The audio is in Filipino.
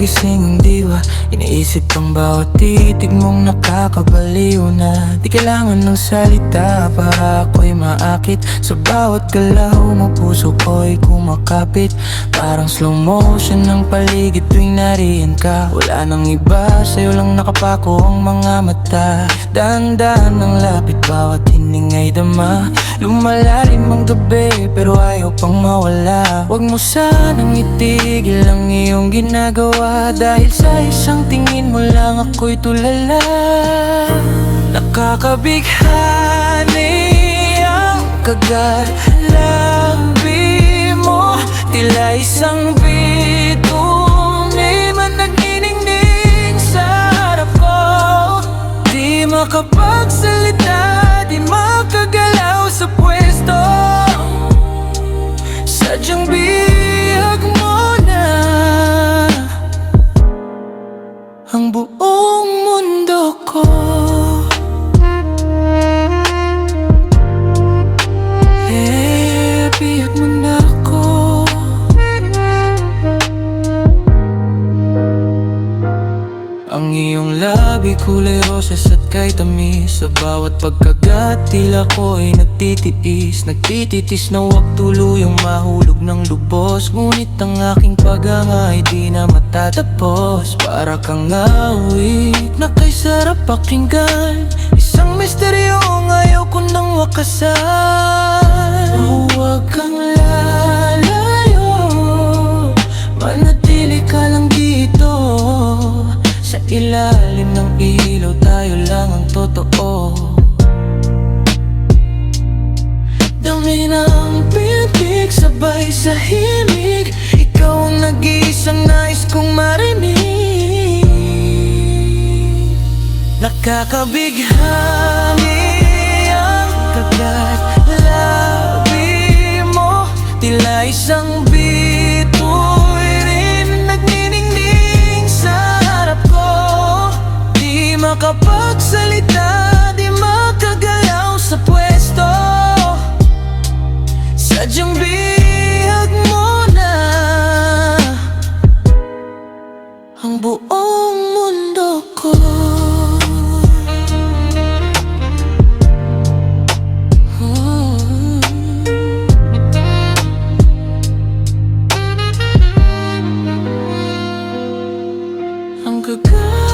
nagising ang diwa. Iniisip ang bawat titig mong nakakabaliw na di kailangan ng salita para ako'y maakit. Sa bawat galaw mo puso ko'y kumakapit. Parang slow motion ng paligid tuwing nariyan ka. Wala nang iba, sa'yo lang nakapako ang mga mata. Dahan-dahan ang lapit, bawat hining ay dama. Lumalalim ang gabi pero ayaw pang mawala. Huwag mo sanang itigil ang iyong ginagawa, dahil sa isang tingin mo lang ako'y tulala. Nakakabighani ang kagalabi mo, tila isang bituin man nagniningning sa harap ko. Di makapagsalita, di makagalaw sa pwesto. Sadyang bihag mo na ang buong mundo ko. Bihag mo na ako. Ang iyong labi kulay roses at kay tamis. Sa bawat pagkagat tila ko ay nagtitiis. Nagtititis na huwag tuluyang mahulog ng lubos. Ngunit ang aking paghanga ay di na matatapos. Para kang awit na kay sarap pakinggan. Isang misteryong ayaw ko nang wakasan. Huwag kang lalayo, manatili ka lang dito. Sa ilalim ng ilaw tayo lang ang totoo. Dami ng pintig sabay sa himig. Ikaw ang nag-iisang nais kong marinig. Nakakabighani ang kagalabi mo, tila isang bituin nagniningning sa harap ko. Di makapagsalita, di makagalaw sa pwesto. Sadyang bihag mo na ang buong mundo ko. Ang gagawin